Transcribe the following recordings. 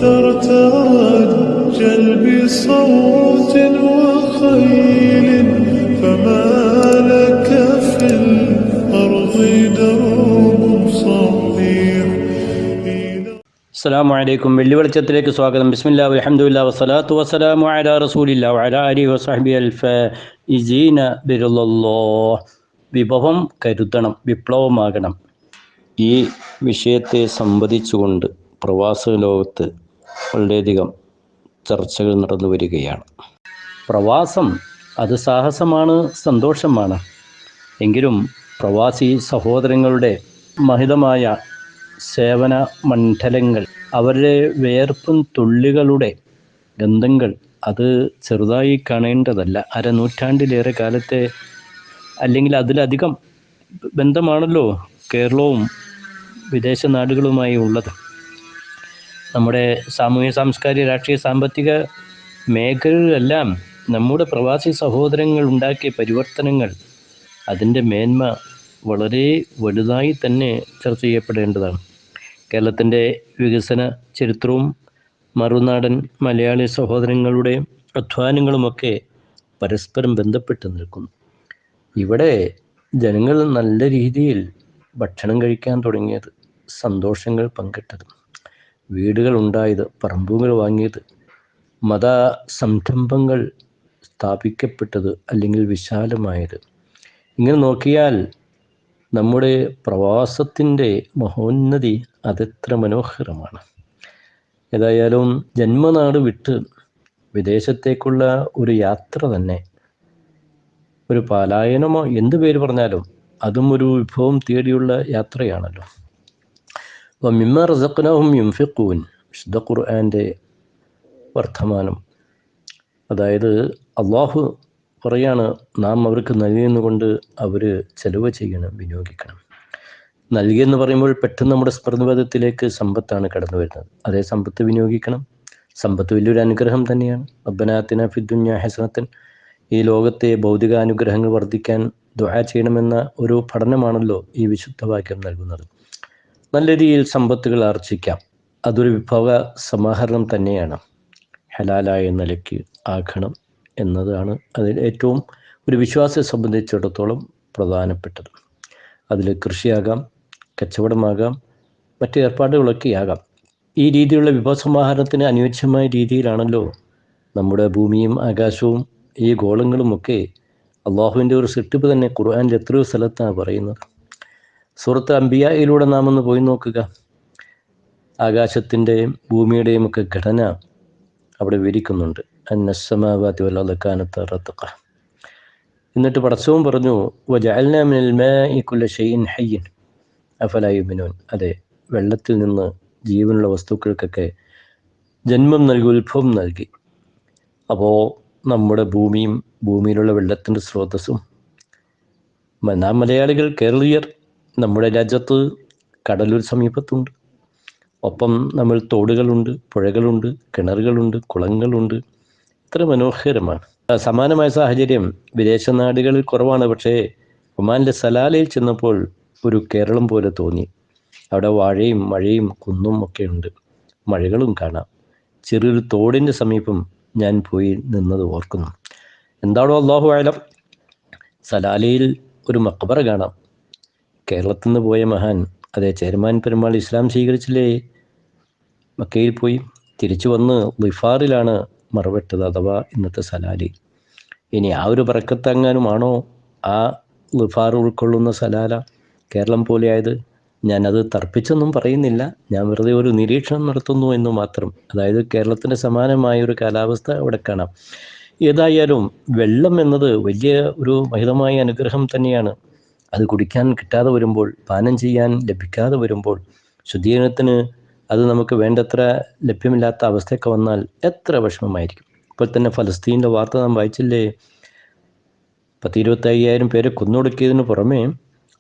ترتجل بصوت وخيل فما لك في الأرض درب صحيح. അസ്സലാമു അലൈക്കും. വെള്ളി വെളിച്ചത്തിലേക്ക് സ്വാഗതം. ബിസ്മില്ലാഹി വൽഹംദുലില്ലാഹി വസ്സലാത്തു വസ്സലാമു അലാ റസൂലില്ലാഹി വഅലാ ആലിഹി വസഹ്ബിഹി അൽഫായിസീന ബിറുല്ലല്ലാഹ്. വിഭവം കരുതണം, വിപ്ലവമാകണം. ഈ വിഷയത്തെ സംവദിച്ചുകൊണ്ട് പ്രവാസ ലോകത്ത് വളരെയധികം ചർച്ചകൾ നടന്നു വരികയാണ്. പ്രവാസം അത് സാഹസമാണ്, സന്തോഷമാണ്. എങ്കിലും പ്രവാസി സഹോദരങ്ങളുടെ മഹിതമായ സേവന മണ്ഡലങ്ങൾ, അവരുടെ വേർപ്പും തുള്ളികളുടെ ഗന്ധങ്ങൾ അത് ചെറുതായി കാണേണ്ടതല്ല. അരനൂറ്റാണ്ടിലേറെ കാലത്തെ അല്ലെങ്കിൽ അതിലധികം ബന്ധമാണല്ലോ കേരളവും വിദേശ നാടുകളുമായി ഉള്ളത്. നമ്മുടെ സാമൂഹ്യ സാംസ്കാരിക രാഷ്ട്രീയ സാമ്പത്തിക മേഖലകളിലെല്ലാം നമ്മുടെ പ്രവാസി സഹോദരങ്ങൾ ഉണ്ടാക്കിയ പരിവർത്തനങ്ങൾ, അതിൻ്റെ മേന്മ വളരെ വലുതായി തന്നെ ചർച്ച ചെയ്യപ്പെടേണ്ടതാണ്. കേരളത്തിൻ്റെ വികസന ചരിത്രവും മറുനാടൻ മലയാളി സഹോദരങ്ങളുടെ അധ്വാനങ്ങളുമൊക്കെ പരസ്പരം ബന്ധപ്പെട്ട് നിൽക്കുന്നു. ഇവിടെ ജനങ്ങൾ നല്ല രീതിയിൽ ഭക്ഷണം കഴിക്കാൻ തുടങ്ങിയത്, സന്തോഷങ്ങൾ പങ്കിട്ടത്, വീടുകൾ ഉണ്ടായത്, പറമ്പുകൾ വാങ്ങിയത്, മത സംരംഭങ്ങൾ സ്ഥാപിക്കപ്പെട്ടത് അല്ലെങ്കിൽ വിശാലമായത്, ഇങ്ങനെ നോക്കിയാൽ നമ്മുടെ പ്രവാസത്തിൻ്റെ മഹോന്നതി അതെത്ര മനോഹരമാണ്. ഏതായാലും ജന്മനാട് വിട്ട് വിദേശത്തേക്കുള്ള ഒരു യാത്ര തന്നെ, ഒരു പലായനമോ എന്ത് പേര് പറഞ്ഞാലും അതും ഒരു വിഭവം തേടിയുള്ള യാത്രയാണല്ലോ. അപ്പോൾ മിമ്മ റസഖ്നാഹും യുൻഫിഖൂൻ, വിശുദ്ധ ഖുർആൻ്റെ വർത്തമാനം. അതായത് അള്ളാഹു പറയാണ്, നാം അവർക്ക് നൽകിയെന്നുകൊണ്ട് അവർ ചെലവ് ചെയ്യണം, വിനിയോഗിക്കണം. നൽകിയെന്ന് പറയുമ്പോൾ പെട്ടെന്ന് നമ്മുടെ സ്മൃതിപഥത്തിലേക്ക് സമ്പത്താണ് കടന്നു വരുന്നത്. അതേ സമ്പത്ത് വിനിയോഗിക്കണം. സമ്പത്ത് വലിയൊരു അനുഗ്രഹം തന്നെയാണ്. റബ്ബനാ ആതിനാ ഫിദ്ദുനിയാ ഹസനത്തൻ, ഈ ലോകത്തെ ഭൗതികാനുഗ്രഹങ്ങൾ വർദ്ധിക്കാൻ ദുആ ചെയ്യണമെന്ന ഒരു പഠനമാണല്ലോ ഈ വിശുദ്ധ വാക്യം നൽകുന്നത്. നല്ല രീതിയിൽ സമ്പത്തുകൾ ആർജിക്കാം, അതൊരു വിഭവ സമാഹരണം തന്നെയാണ്. ഹലാലായ നിലയ്ക്ക് ആകണം എന്നതാണ് അതിൽ ഏറ്റവും ഒരു വിശ്വാസിയെ സംബന്ധിച്ചിടത്തോളം പ്രധാനപ്പെട്ടത്. അതിൽ കൃഷിയാകാം, കച്ചവടമാകാം, മറ്റ് ഏർപ്പാടുകളൊക്കെ ആകാം. ഈ രീതിയിലുള്ള വിഭവസമാഹരണത്തിന് അനുയോജ്യമായ രീതിയിലാണല്ലോ നമ്മുടെ ഭൂമിയും ആകാശവും ഈ ഗോളങ്ങളുമൊക്കെ. അള്ളാഹുവിൻ്റെ ഒരു സൃഷ്ടിപ്പ് തന്നെ ഖുർആനിൽ എത്രയോ സ്ഥലത്താണ് പറയുന്നത്. സൂറത്ത് അംബിയായിലൂടെ നാം ഒന്ന് പോയി നോക്കുക. ആകാശത്തിൻ്റെയും ഭൂമിയുടെയും ഒക്കെ ഘടന അവിടെ വിവരിക്കുന്നുണ്ട്. അന്നസ്സമാവാതി വൽ അർള കാനത്താ റത്ഖ. എന്നിട്ട് പടച്ചവൻ പറഞ്ഞു, വജഅൽനാ മിനൽ മാഇ കുല്ല ഷൈഇൻ ഹയ്യിൻ അഫലാ യുമിനൂൻ. അതെ, വെള്ളത്തിൽ നിന്ന് ജീവനുള്ള വസ്തുക്കൾക്കൊക്കെ ജന്മം നൽകി, ഉത്ഭവം നൽകി. അപ്പോൾ നമ്മുടെ ഭൂമിയും ഭൂമിയിലുള്ള വെള്ളത്തിൻ്റെ സ്രോതസ്സും, നാം മലയാളികൾ, കേരളീയർ, നമ്മുടെ രാജ്യത്ത് കടലൊരു സമീപത്തുണ്ട്. ഒപ്പം നമ്മൾ തോടുകളുണ്ട്, പുഴകളുണ്ട്, കിണറുകളുണ്ട്, കുളങ്ങളുണ്ട്. ഇത്ര മനോഹരമാണ്. സമാനമായ സാഹചര്യം വിദേശ നാടുകളിൽ കുറവാണ്. പക്ഷേ ഒമാനിലെ സലാലയിൽ ചെന്നപ്പോൾ ഒരു കേരളം പോലെ തോന്നി. അവിടെ വാഴയും മഴയും കുന്നും ഒക്കെ ഉണ്ട്, മഴകളും കാണാം. ചെറിയൊരു തോടിൻ്റെ സമീപം ഞാൻ പോയി നിന്നത് ഓർക്കുന്നു. എന്താണോ അല്ലാഹു അഅലം. സലാലയിൽ ഒരു മക്ബറ കാണാം. കേരളത്തിൽ നിന്ന് പോയ മഹാൻ, അതെ, ചേരമാൻ പെരുമാൾ ഇസ്ലാം സ്വീകരിച്ചില്ലേ, മക്കയിൽ പോയി തിരിച്ചു വന്ന് ളിഫാറിലാണ് മറവിട്ടത്, അഥവാ ഇന്നത്തെ സലാലി. ഇനി ആ ഒരു ബറക്കത്തെങ്ങാനുമാണോ ആ ളിഫാർ ഉൾക്കൊള്ളുന്ന സലാല കേരളം പോലെയായത്? ഞാനത് തർപ്പിച്ചൊന്നും പറയുന്നില്ല, ഞാൻ വെറുതെ ഒരു നിരീക്ഷണം നടത്തുന്നു എന്ന് മാത്രം. അതായത് കേരളത്തിൻ്റെ സമാനമായ ഒരു കാലാവസ്ഥ അവിടെ കാണാം. ഏതായാലും വെള്ളം എന്നത് വലിയ ഒരു മഹിതമായ അനുഗ്രഹം തന്നെയാണ്. അത് കുടിക്കാൻ കിട്ടാതെ വരുമ്പോൾ, പാനം ചെയ്യാൻ ലഭിക്കാതെ വരുമ്പോൾ, ശുദ്ധീകരണത്തിന് അത് നമുക്ക് വേണ്ടത്ര ലഭ്യമില്ലാത്ത അവസ്ഥയൊക്കെ വന്നാൽ എത്ര വിഷമമായിരിക്കും. ഇപ്പോൾ തന്നെ ഫലസ്തീനിലെ വാർത്ത നാം വായിച്ചില്ലേ? 25,000 പേരെ കൊന്നൊടുക്കിയതിന് പുറമെ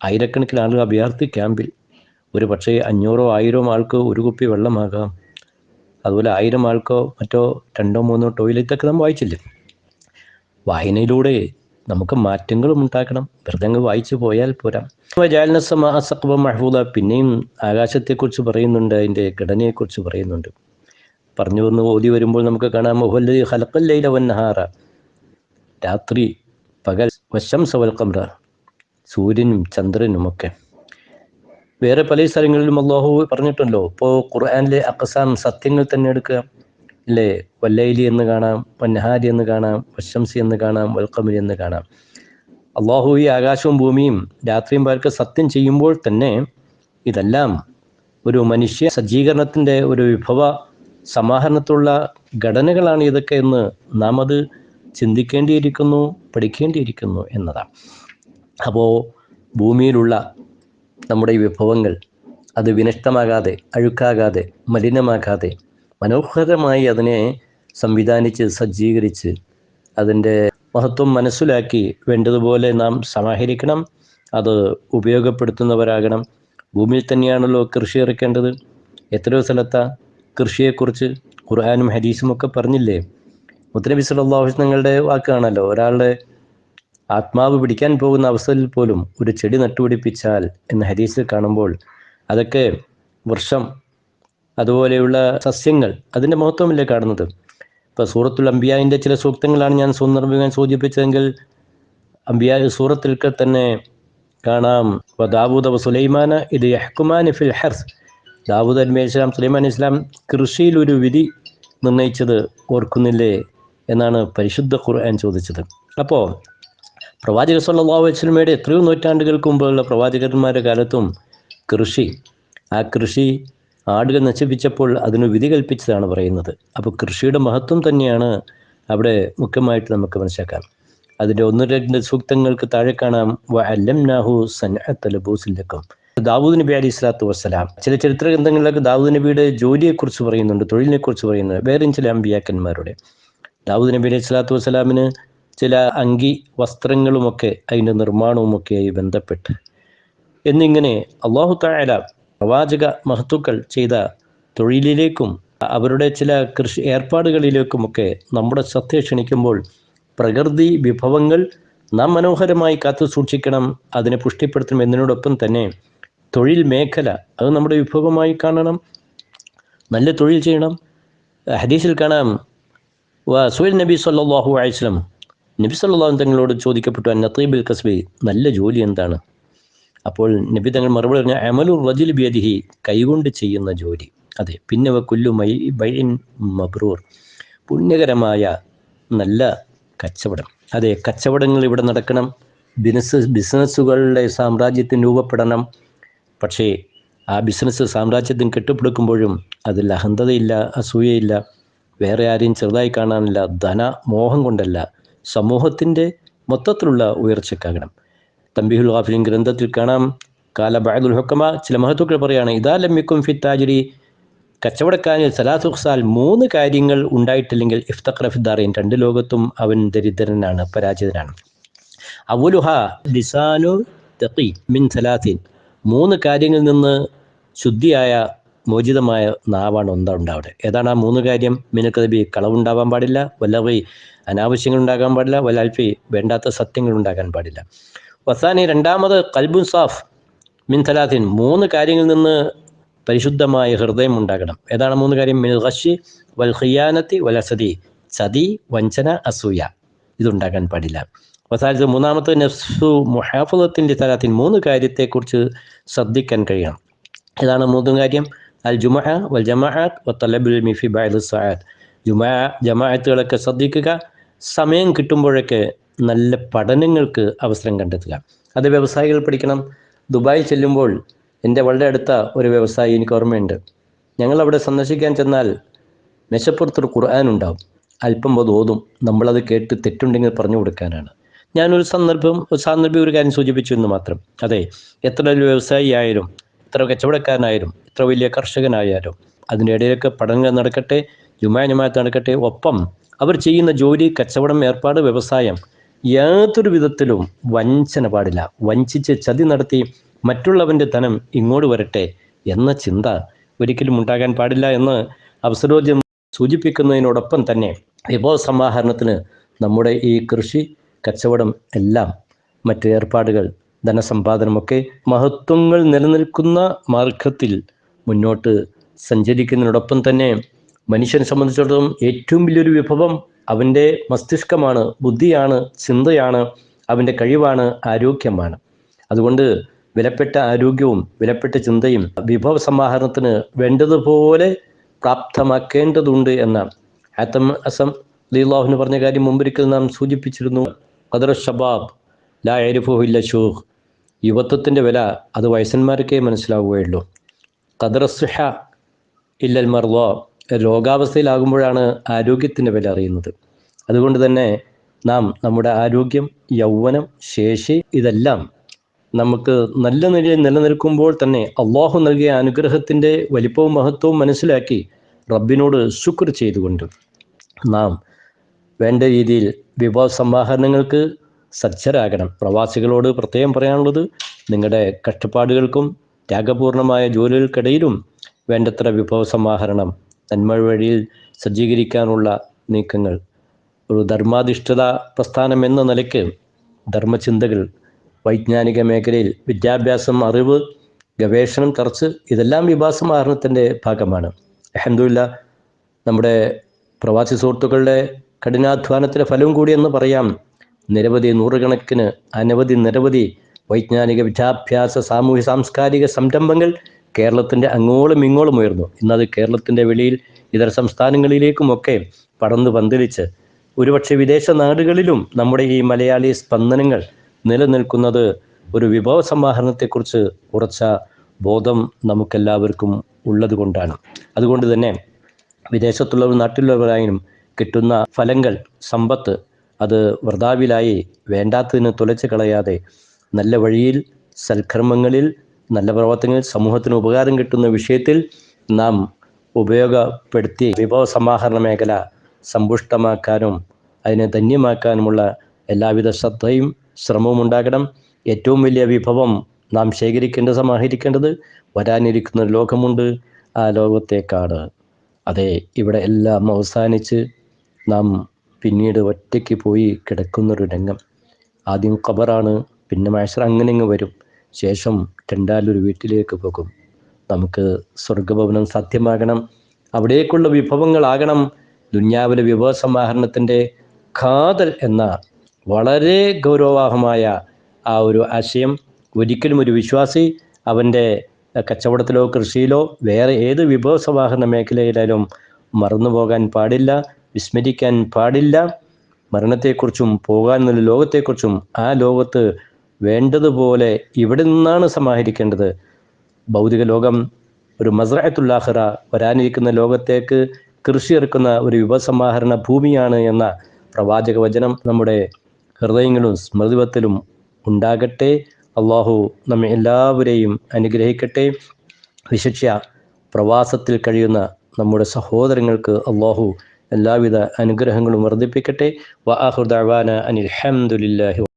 ആയിരക്കണക്കിന് ആളുകൾ അഭയാർത്ഥി ക്യാമ്പിൽ. ഒരു പക്ഷേ 500 1000 ആൾക്ക് ഒരു കുപ്പി വെള്ളമാകാം. അതുപോലെ 1000 ആൾക്കോ മറ്റോ 2 3 ടോയ്ലറ്റൊക്കെ നാം വായിച്ചില്ലേ? വായനയിലൂടെ നമുക്ക് മാറ്റങ്ങളും ഉണ്ടാക്കണം. വെറുതെ അങ്ങ് വായിച്ചു പോയാൽ പോരാ. മഹ്ഫൂദ, പിന്നെയും ആകാശത്തെക്കുറിച്ച് പറയുന്നുണ്ട്, അതിൻ്റെ ഘടനയെക്കുറിച്ച് പറയുന്നുണ്ട്. പറഞ്ഞു വന്ന് ഓതി വരുമ്പോൾ നമുക്ക് കാണാം വല്ലദീ ഖലഖൽ ലൈല വന്നഹാറ, രാത്രി പകൽ, വശംസ വൽ ഖമറ, സൂര്യനും ചന്ദ്രനുമൊക്കെ. വേറെ പല സ്ഥലങ്ങളിലും അല്ലാഹു പറഞ്ഞിട്ടുണ്ടല്ലോ. ഇപ്പോൾ ഖുർആനിലെ അഖ്സാം, സത്യങ്ങൾ തന്നെ എടുക്കുക അല്ലേ. വല്ലൈലി എന്ന് കാണാം, വന്നഹാരി എന്ന് കാണാം, വശംസി എന്ന് കാണാം, വൽ ഖമരി എന്ന് കാണാം. അല്ലാഹു ഈ ആകാശവും ഭൂമിയും രാത്രിയും പകലൊക്കെ സത്യം ചെയ്യുമ്പോൾ തന്നെ ഇതെല്ലാം ഒരു മനുഷ്യ സജ്ജീകരണത്തിൻ്റെ ഒരു വിഭവ സമാഹരണത്തിലുള്ള ഘടനകളാണ് ഇതൊക്കെ എന്ന് നാം അത് ചിന്തിക്കേണ്ടിയിരിക്കുന്നു, പഠിക്കേണ്ടിയിരിക്കുന്നു എന്നതാണ്. അപ്പോൾ ഭൂമിയിലുള്ള നമ്മുടെ ഈ വിഭവങ്ങൾ അത് വിനഷ്ടമാകാതെ, അഴുക്കാകാതെ, മലിനമാകാതെ മനോഹരമായി അതിനെ സംവിധാനിച്ച് സജ്ജീകരിച്ച് അതിൻ്റെ മഹത്വം മനസ്സിലാക്കി വേണ്ടതുപോലെ നാം സമാഹരിക്കണം, അത് ഉപയോഗപ്പെടുത്തുന്നവരാകണം. ഭൂമിയിൽ തന്നെയാണല്ലോ കൃഷി ഇറക്കേണ്ടത്. എത്രയോ സ്ഥലത്താ കൃഷിയെക്കുറിച്ച് ഖുർആനും ഹദീസും ഒക്കെ പറഞ്ഞില്ലേ. മുത്തനബി സല്ലല്ലാഹു അലൈഹി വസല്ലം തങ്ങളുടെ വാക്കാണല്ലോ, ഒരാളുടെ ആത്മാവ് പിടിക്കാൻ പോകുന്ന അവസരത്തിൽ പോലും ഒരു ചെടി നട്ടുപിടിപ്പിച്ചാൽ എന്ന ഹദീസിൽ കാണുമ്പോൾ അതൊക്കെ വൃക്ഷം, അതുപോലെയുള്ള സസ്യങ്ങൾ, അതിൻ്റെ മഹത്വമല്ലേ കാണുന്നത്. ഇപ്പോൾ സൂറത്തുൽ അംബിയായിൻ്റെ ചില സൂക്തങ്ങളാണ് ഞാൻ സന്ദർഭിക്കാൻ സൂചിപ്പിച്ചതെങ്കിൽ, അംബിയാ സൂറത്തിൽ തന്നെ കാണാം ദാവൂദ വ സുലൈമാന ഇത് യഹ്കുമാനി ഫിൽ ഹർസ്. ദാവൂദ് നബി അലൈഹി സ്വലാം, സുലൈമാൻ അലൈഹി സ്വലാം കൃഷിയിൽ ഒരു വിധി നിർണയിച്ചത് ഓർക്കുന്നില്ലേ എന്നാണ് പരിശുദ്ധ ഖുർആൻ ചോദിച്ചത്. അപ്പോൾ പ്രവാചകർ സല്ലല്ലാഹു അലൈഹി വസല്ലമയുടെ എത്രയോ നൂറ്റാണ്ടുകൾക്ക് മുമ്പുള്ള പ്രവാചകന്മാരുടെ കാലത്തും കൃഷി, ആ കൃഷി ആടുകൾ നശിപ്പിച്ചപ്പോൾ അതിന് വിധി കൽപ്പിച്ചതാണ് പറയുന്നത്. അപ്പോൾ കൃഷിയുടെ മഹത്വം തന്നെയാണ് അവിടെ മുഖ്യമായിട്ട് നമുക്ക് മനസ്സിലാക്കാം. അതിൻ്റെ 1-2 സൂക്തങ്ങൾക്ക് താഴെ കാണാം വഅല്ലംനാഹു സൻഅത ലബൂസിൻ ലക്കും. ദാവൂദ് നബി അലൈഹി സ്വലാത്തു വസ്സലാം, ചില ചരിത്ര ഗ്രന്ഥങ്ങളിലൊക്കെ ദാവൂദ് നബിയുടെ ജോലിയെക്കുറിച്ച് പറയുന്നുണ്ട്, തൊഴിലിനെക്കുറിച്ച് പറയുന്നുണ്ട്. വേറെയും ചില അമ്പിയാക്കന്മാരുടെ ദാവൂദ് നബി അലൈഹി സ്വലാത്തു വസ്സലാമിന് ചില അങ്കി വസ്ത്രങ്ങളുമൊക്കെ അതിൻ്റെ നിർമ്മാണവുമൊക്കെയായി ബന്ധപ്പെട്ട് എന്നിങ്ങനെ അല്ലാഹു തആല പ്രവാചക മഹത്തുക്കൾ ചെയ്ത തൊഴിലിലേക്കും അവരുടെ ചില കൃഷി ഏർപ്പാടുകളിലേക്കുമൊക്കെ നമ്മുടെ ശ്രദ്ധ ക്ഷണിക്കുമ്പോൾ പ്രകൃതി വിഭവങ്ങൾ നാം മനോഹരമായി കാത്തു സൂക്ഷിക്കണം, അതിനെ പുഷ്ടിപ്പെടുത്തണം. എന്നതിനോടൊപ്പം തന്നെ തൊഴിൽ മേഖല അത് നമ്മുടെ വിഭവമായി കാണണം, നല്ല തൊഴിൽ ചെയ്യണം. ഹദീസിൽ കാണാം സുഹൈൽ നബി സല്ലല്ലാഹു അലൈഹി വസല്ലം, നബി സല്ലല്ലാഹു തങ്ങളോട് ചോദിക്കപ്പെട്ടു അന്നതീബിൽ കസ്ബി, നല്ല ജോലി എന്താണ്? അപ്പോൾ നബി തങ്ങൾ മറുപടി പറഞ്ഞ അമലുർ റജുൽ ബിയദിഹി, കൈകൊണ്ട് ചെയ്യുന്ന ജോലി. അതെ, പിന്നെ കുല്ലു ബൈഇൻ മബ്രൂർ, പുണ്യകരമായ നല്ല കച്ചവടം. അതെ, കച്ചവടങ്ങൾ ഇവിടെ നടക്കണം, ബിസിനസ്സുകളുടെ സാമ്രാജ്യത്തിന് രൂപപ്പെടണം. പക്ഷേ ആ ബിസിനസ് സാമ്രാജ്യത്തിന് കെട്ടിപ്പടുക്കുമ്പോഴും അതിൽ അഹന്തതയില്ല, അസൂയയില്ല, വേറെ ആരെയും ചെറുതായി കാണാനില്ല, ധനമോഹം കൊണ്ടല്ല, സമൂഹത്തിൻ്റെ മൊത്തത്തിലുള്ള ഉയർച്ചക്കാകണം. തംബീഹുൽ ഗാഫിലിൻ ഗ്രന്ഥത്തിൽ കാണാം കാല ബഅദുൽ ഹുക്കമ, ചില മഹത്തുക്കൾ പറയാണ് ഇദാ ലം യകുൻ ഫി താജിരി, കച്ചവടക്കാരനിൽ സലാത്തു ഖിസാൽ, 3 കാര്യങ്ങൾ ഉണ്ടായിട്ടില്ലെങ്കിൽ ഇഫ്തഖറ ഫിദ്ദാറൈൻ, 2 ലോകത്തും അവൻ ദരിദ്രനാണ്, പരാജിതനാണ്. അവലുഹ ലിസാനു തഖി മിൻ സലാത്തിൻ, 3 കാര്യങ്ങളിൽ നിന്ന് ശുദ്ധിയായ മോചിതമായ നാവാണ് ഉണ്ടാവുക. ഏതാണ് ആ 3 കാര്യം? മിനക്കദബി, കളവുണ്ടാവാൻ പാടില്ല, വല്ലവി, അനാവശ്യങ്ങൾ ഉണ്ടാകാൻ പാടില്ല, വലൽഫി, വേണ്ടാത്ത സത്യങ്ങൾ ഉണ്ടാകാൻ പാടില്ല. വസാനി, രണ്ടാമത് ഖൽബുൻ സാഫ് മിൻ സലാത്തിൻ, 3 കാര്യങ്ങളിൽ നിന്ന് പരിശുദ്ധമായ ഹൃദയം ഉണ്ടാകണം. ഏതാണ് 3 കാര്യം? മിനൽ ഖശി വൽ ഖിയാനത്തി വൽ അസദി, ചതി, വഞ്ചന, അസൂയ, ഇതുണ്ടാകാൻ പാടില്ല. വസാലിസ്, മൂന്നാമത്തെ നഫ്സു മുഹാഫളത്തിൻ്റെ സലാത്തിൻ, 3 കാര്യത്തെക്കുറിച്ച് ശ്രദ്ധിക്കാൻ കഴിയണം. ഏതാണ് 3 കാര്യം? അൽ ജുമഅ വൽ ജമാഅത്ത് വ തലബുൽ ഇൽമി ഫി ബഅദി സഅാത്ത്, ജമാഅത്തുകളൊക്കെ ശ്രദ്ധിക്കുക, സമയം കിട്ടുമ്പോഴൊക്കെ നല്ല പഠനങ്ങൾക്ക് അവസരം കണ്ടെത്തുക. അത് വ്യവസായികൾ പഠിക്കണം. ദുബായ് ചെല്ലുമ്പോൾ എൻ്റെ വളരെ അടുത്ത ഒരു വ്യവസായി എനിക്ക് ഓർമ്മയുണ്ട്. ഞങ്ങളവിടെ സന്ദർശിക്കാൻ ചെന്നാൽ മേശപ്പുറത്തൊരു ഖുർആൻ ഉണ്ടാവും, അല്പം അത് ഓതും, നമ്മളത് കേട്ട് തെറ്റുണ്ടെങ്കിൽ പറഞ്ഞു കൊടുക്കാനാണ്. ഞാനൊരു സാന്ദർഭിക ഒരു കാര്യം സൂചിപ്പിച്ചു എന്ന് മാത്രം. അതെ, എത്ര ഒരു വ്യവസായി ആയാലും, എത്ര കച്ചവടക്കാരനായാലും, എത്ര വലിയ കർഷകനായാലും അതിൻ്റെ ഇടയിലൊക്കെ പഠനങ്ങൾ നടക്കട്ടെ, ജമാഅത്ത് നടക്കട്ടെ. ഒപ്പം അവർ ചെയ്യുന്ന ജോലി, കച്ചവടം, ഏർപ്പാട്, വ്യവസായം, യാതൊരു വിധത്തിലും വഞ്ചന പാടില്ല. വഞ്ചിച്ച് ചതി നടത്തി മറ്റുള്ളവൻ്റെ ധനം ഇങ്ങോട്ട് വരട്ടെ എന്ന ചിന്ത ഒരിക്കലും ഉണ്ടാകാൻ പാടില്ല എന്ന് അവസരോദ്യം സൂചിപ്പിക്കുന്നതിനോടൊപ്പം തന്നെ വിഭവ സമാഹരണത്തിന് നമ്മുടെ ഈ കൃഷി കച്ചവടം എല്ലാം മറ്റ് ഏർപ്പാടുകൾ ധനസമ്പാദനമൊക്കെ മഹത്വങ്ങൾ നിലനിൽക്കുന്ന മാർഗത്തിൽ മുന്നോട്ട് സഞ്ചരിക്കുന്നതിനോടൊപ്പം തന്നെ മനുഷ്യനെ സംബന്ധിച്ചിടത്തോളം ഏറ്റവും വലിയൊരു വിഭവം അവൻ്റെ മസ്തിഷ്കമാണ്, ബുദ്ധിയാണ്, ചിന്തയാണ്, അവൻ്റെ കഴിവാണ്, ആരോഗ്യമാണ്. അതുകൊണ്ട് വിലപ്പെട്ട ആരോഗ്യവും വിലപ്പെട്ട ചിന്തയും വിഭവ സമാഹരണത്തിന് വേണ്ടതുപോലെ പ്രാപ്തമാക്കേണ്ടതുണ്ട് എന്ന ആത്തം അസം അലിള്ളാഹുവിന് പറഞ്ഞ കാര്യം മുമ്പൊരിക്കൽ നാം സൂചിപ്പിച്ചിരുന്നു. ഖദർ ഷബാബ് ലാ യഅരിഫുഹു ഇല്ല ശൂഖ്. യുവത്വത്തിൻ്റെ വില അത് വയസ്സന്മാർക്കേ മനസ്സിലാവുകയുള്ളൂ. ഖദർ സിഹ ഇല്ലൽ മർള. രോഗാവസ്ഥയിലാകുമ്പോഴാണ് ആരോഗ്യത്തിൻ്റെ വില അറിയുന്നത്. അതുകൊണ്ട് തന്നെ നാം നമ്മുടെ ആരോഗ്യം, യൗവനം, ശേഷി ഇതെല്ലാം നമുക്ക് നല്ല നിലയിൽ നിലനിൽക്കുമ്പോൾ തന്നെ അള്ളാഹു നൽകിയ അനുഗ്രഹത്തിൻ്റെ വലിപ്പവും മഹത്വവും മനസ്സിലാക്കി റബ്ബിനോട് ശുക്ർ ചെയ്തുകൊണ്ട് നാം വേണ്ട രീതിയിൽ വിഭവ സമാഹരണങ്ങൾക്ക് സജ്ജരാകണം. പ്രവാസികളോട് പ്രത്യേകം പറയാനുള്ളത്, നിങ്ങളുടെ കഷ്ടപ്പാടുകൾക്കും ത്യാഗപൂർണമായ ജോലികൾക്കിടയിലും വേണ്ടത്ര വിഭവ സമാഹരണം നന്മ വഴിയിൽ സജ്ജീകരിക്കാനുള്ള നീക്കങ്ങൾ, ഒരു ധർമാധിഷ്ഠിത പ്രസ്ഥാനം എന്ന നിലയ്ക്ക് ധർമ്മചിന്തകൾ, വൈജ്ഞാനിക മേഖലയിൽ വിദ്യാഭ്യാസം, അറിവ്, ഗവേഷണം, ചർച്ച ഇതെല്ലാം വിഭവ സമാഹരണത്തിൻ്റെ ഭാഗമാണ്. അൽഹംദുലില്ലാഹ് നമ്മുടെ പ്രവാസി സുഹൃത്തുക്കളുടെ കഠിനാധ്വാനത്തിൻ്റെ ഫലവും കൂടിയെന്ന് പറയാം. നിരവധി നൂറുകണക്കിന് നിരവധി വൈജ്ഞാനിക വിദ്യാഭ്യാസ സാമൂഹ്യ സാംസ്കാരിക സംരംഭങ്ങൾ കേരളത്തിൻ്റെ അങ്ങോളം ഇങ്ങോളം ഉയർന്നു. ഇന്നത് കേരളത്തിൻ്റെ വെളിയിൽ ഇതര സംസ്ഥാനങ്ങളിലേക്കുമൊക്കെ പടർന്നു പന്തലിച്ച് ഒരുപക്ഷെ വിദേശ നാടുകളിലും നമ്മുടെ ഈ മലയാളി സ്പന്ദനങ്ങൾ നിലനിൽക്കുന്നത് ഒരു വിഭവ സമാഹരണത്തെക്കുറിച്ച് ഉറച്ച ബോധം നമുക്കെല്ലാവർക്കും ഉള്ളത് കൊണ്ടാണ്. അതുകൊണ്ട് തന്നെ വിദേശത്തുള്ളവർ നാട്ടിലുള്ളവരായും കിട്ടുന്ന ഫലങ്ങൾ, സമ്പത്ത് അത് വൃഥാവിലായി വേണ്ടാത്തതിന് തുലച്ച് കളയാതെ നല്ല വഴിയിൽ, സൽക്കർമ്മങ്ങളിൽ, നല്ല പ്രവർത്തനങ്ങളിൽ സമൂഹത്തിന് ഉപകാരം കിട്ടുന്ന വിഷയത്തിൽ നാം ഉപയോഗപ്പെടുത്തി വിഭവ സമാഹരണ മേഖല സമ്പുഷ്ടമാക്കാനും അതിനെ ധന്യമാക്കാനുമുള്ള എല്ലാവിധ ശ്രദ്ധയും ശ്രമവും ഉണ്ടാകണം. ഏറ്റവും വലിയ വിഭവം നാം സമാഹരിക്കേണ്ടത് വരാനിരിക്കുന്ന ലോകമുണ്ട്. ആ ലോകത്തേക്കാണ്. അതെ, ഇവിടെ എല്ലാം അവസാനിച്ച് നാം പിന്നീട് ഒറ്റയ്ക്ക് പോയി കിടക്കുന്നൊരു രംഗം. ആദ്യം ഖബറാണ്, പിന്നെ മഹ്ശർ, അങ്ങനെ വരും. ശേഷം രണ്ടാലൊരു വീട്ടിലേക്ക് പോകും. നമുക്ക് സ്വർഗഭവനം സാധ്യമാകണം. അവിടേക്കുള്ള വിഭവങ്ങളാകണം ദുന്യാവിലെ വിഭവ സമാഹരണത്തിൻ്റെ ഖാദൽ എന്ന വളരെ ഗൗരവവാഹമായ ആ ഒരു ആശയം ഒരിക്കലും ഒരു വിശ്വാസി അവൻ്റെ കച്ചവടത്തിലോ കൃഷിയിലോ വേറെ ഏത് വിഭവ സമാഹരണ മേഖലയിലായാലും മറന്നു പോകാൻ പാടില്ല, വിസ്മരിക്കാൻ പാടില്ല. മരണത്തെക്കുറിച്ചും പോകാനുള്ള ലോകത്തെക്കുറിച്ചും ആ ലോകത്ത് വേണ്ടതുപോലെ ഇവിടെ നിന്നാണ് സമാഹരിക്കേണ്ടത്. ഭൗതിക ലോകം ഒരു മസ്റഅത്തുൽ ആഖിറ, വരാനിരിക്കുന്ന ലോകത്തേക്ക് കൃഷി ഇറക്കുന്ന ഒരു വിഭവസമാഹരണ ഭൂമിയാണ് എന്ന പ്രവാചക വചനം നമ്മുടെ ഹൃദയങ്ങളും സ്മൃതിവത്തിലും ഉണ്ടാകട്ടെ. അള്ളാഹു നമ്മെ എല്ലാവരെയും അനുഗ്രഹിക്കട്ടെ. വിശിഷ്യ പ്രവാസത്തിൽ കഴിയുന്ന നമ്മുടെ സഹോദരങ്ങൾക്ക് അള്ളാഹു എല്ലാവിധ അനുഗ്രഹങ്ങളും വർദ്ധിപ്പിക്കട്ടെ. വആഖിറു ദഅവാന അനിൽ ഹംദുലില്ലാഹി.